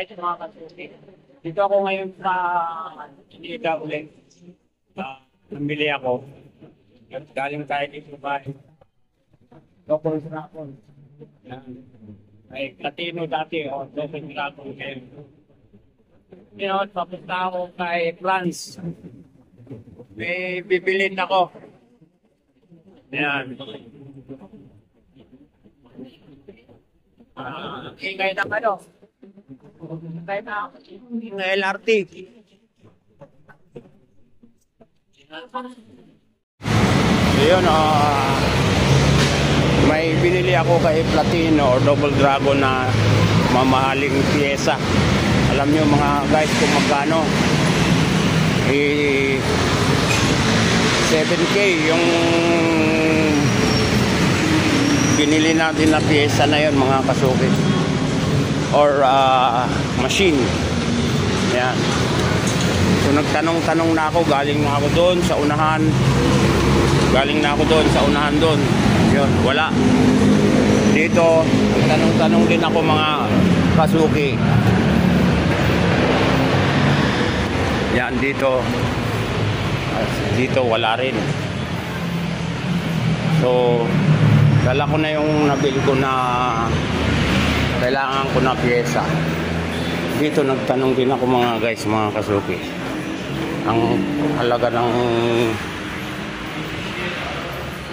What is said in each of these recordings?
guys, mga kasuki. Dito ako ngayon sa Chiniga ulit. Nambili ako. Galing tayo dito ba? Double Dragon. Ay, Latino dati, Double Dragon ngayon. Yun, papunta ako kay France. May bibilin ako. Ayan. Ingay na ano? Ingay na ako. Ingay LRT. Yun, may binili ako kay Platino or Double Dragon na mamahaling pyesa. Alam nyo mga guys kung magkano. 7K yung binili natin na pyesa na yun mga kasuki or machine. Yan. So nagtanong-tanong na ako, galing na ako doon sa unahan doon. Yun, wala. Dito nagtanong-tanong din ako mga kasuki. Yan, dito wala rin. So dala ko na yung nabili ko na kailangan ko na pyesa. Dito nagtanong din ako mga guys, mga kasuki. Ang halaga ng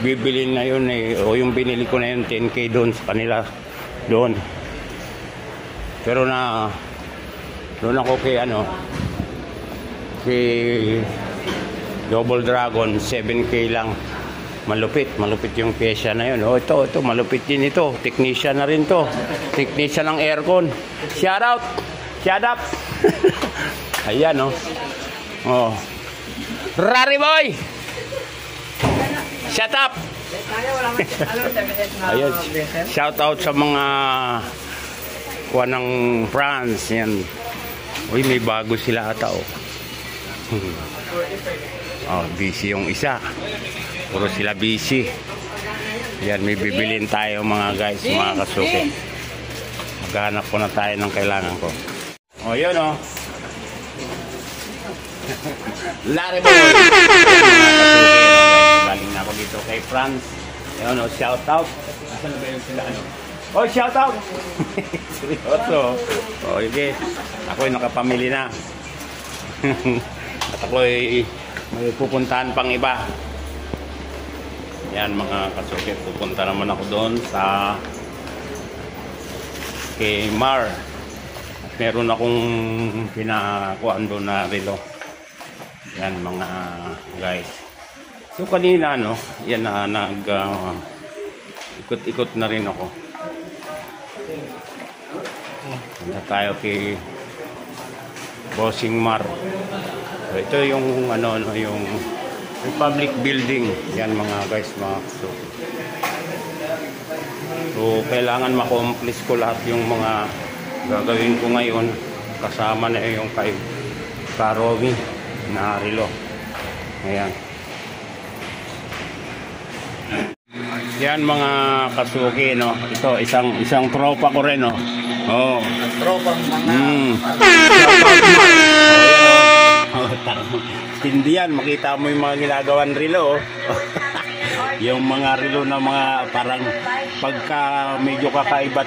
bibili na yun o yung binili ko na yun 10K doon sa kanila doon. Pero doon ako kay Double Dragon 7K lang. Malupit yung pyesa na yun. Ito malupit din ito. Technician na rin to. Technician ng aircon. Shout out. Ayan Rari boy. Shut up. Ayun. Shout out sa mga kuha ng France. Yan. Uy, may bago sila ata busy yung isa. Puro sila busy. Yan, may bibilin tayo mga guys, mga kasuki. Maghanap ko na tayo ng kailangan ko. Yun Larry boy. Yan, mga kasuki, guys. Galing na ako dito kay France. Yun shout out. Asan ba yung sila shout out. Seryoso. Okay. Ako'y nakapamili na. At ako'y may pupuntahan pang iba. Yan mga kasuki, pupunta naman ako doon sa kay Mar. At meron akong pinakuan doon na relo. Yan mga guys. So kanina yan na ikot-ikot na rin ako. Punta tayo kay Bossing Mar. So, ito yung yung Republic Building. Yan mga guys, mga kasuki. So kailangan ma-accomplish ko lahat yung mga gagawin ko ngayon. Kasama na yung kay Karomi na relo. Ayan. Yan mga kasuki, ito isang tropa ko rin, Tropang mga hindi yan, makita mo yung mga ginagawan relo. Yung mga relo na mga parang pagka medyo kakaibat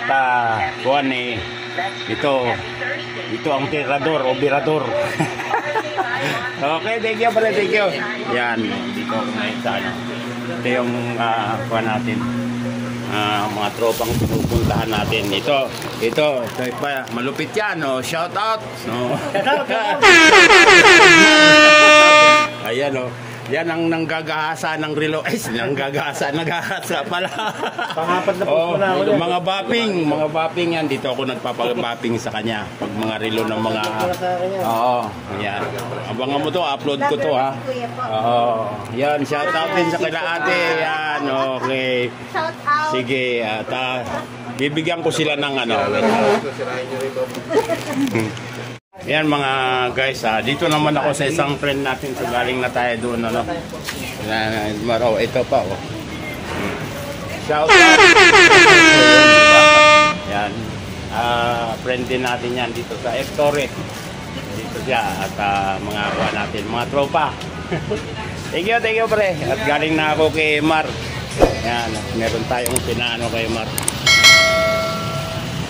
kuwan ito ang tirador o birador. Okay, thank you. Yan, dito ako ngayon sa ito yung kuwan natin, mga tropang pupuntahan natin. Ito pa, malupit yan, shout out. Ayan yan ang nanggagahasa ng relo. Nagahasa pala. Pangapat na po na ako. Mga bapping yan. Dito ako nagpapabapping sa kanya. Pag mga relo ng mga yan. Abangan mo to, upload ko to ha. Yan, shout out din sa kila ate. Yan, okay. Shout out. Sige, bibigyan ko sila ng Yan mga guys, dito naman ako sa isang friend natin. So galing na tayo doon Maraw, ito pa Shout out. Yan. Friend din natin yan dito sa F-Torre. Dito siya at mga kuha natin, mga tropa. Thank you pre. At galing na ako kay Mar. Yan, meron tayong pinaano kay Mar.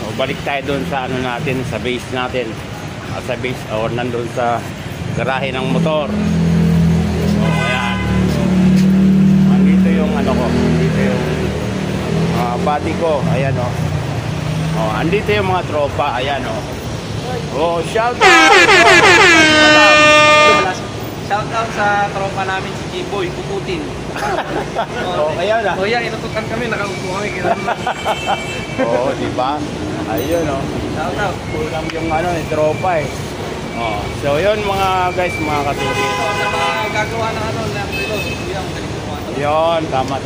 O, balik tayo doon sa ano natin, sa base natin. Sa base o nandun sa garahe ng motor. So, ayan. Andito yung ano ko, andito yung body ko, ayan o. Andito yung mga tropa, ayan o. Shout out! Shout out sa tropa namin si J-Boy, Kukutin. Ayan na. Yan, inutukan kami, nakaupo kami. Diba? Ayun o. Shout out. Kulang yung ano, tropa eh. So yun mga guys, mga kasuki. Sa mga gagawa ng ano, ng reload, kuya, magaling gumawa. Yun, tama.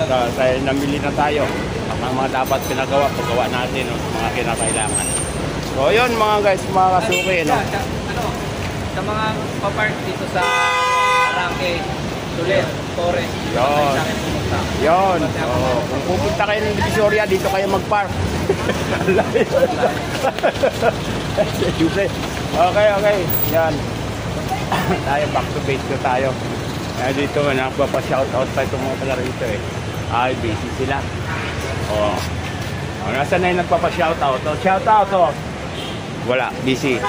Dahil namili na tayo. Ang mga dapat pinagawa, paggawa natin, mga kinakailangan. So yun mga guys, mga kasuki. Sa mga papark dito sa Arangke, Sulet, Torres. Yun. Kung pupunta kayo ng Divisoria, dito kayo mag-park. Okay. Yan. Tayo, back to base ko tayo. Dito, nagpapa-shoutout pa itong mga pala rito eh. Ay, busy sila. Nasaan na yung nagpapa-shoutout? Shoutout, wala, busy.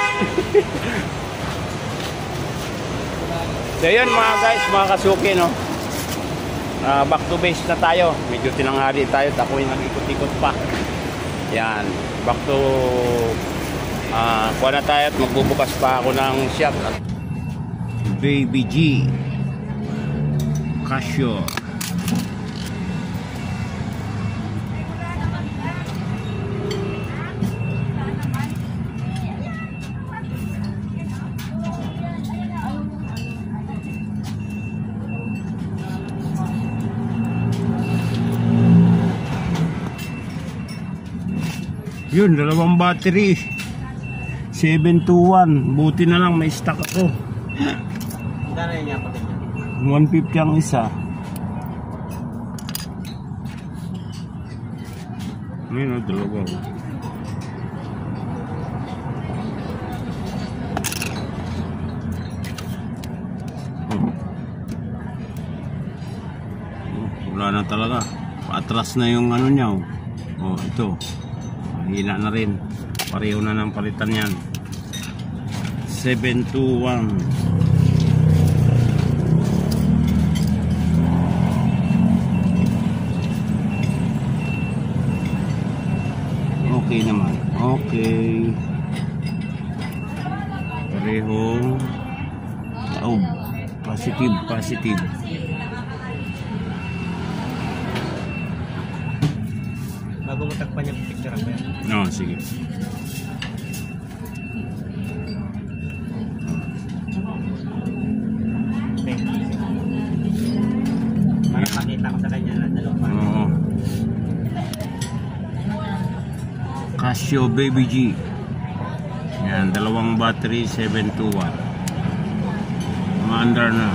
So yun mga guys, mga kasuki, no? Back to base na tayo. Medyo tinanghali tayo, ako'y nag-ikot-ikot pa. Yan, back to kuha na tayo at magbubukas pa ako ng shop. Baby G Casio. Yun, dalawang battery 721. Buti na lang may stock ako. Dala niya pa din. 150 ang isa. Ayun o, dalawa. Wala na talaga. Paatras na yung ano niya. Ito. Hina na rin. Pareho na ng palitan yan. 721. Okay naman. Okay. Parehong positive. Bago matagpan yung picture ako yan. Sige. Para makita ko sa kanya na dalawa. Casio Baby G. Yan, dalawang battery 721. Mga under na.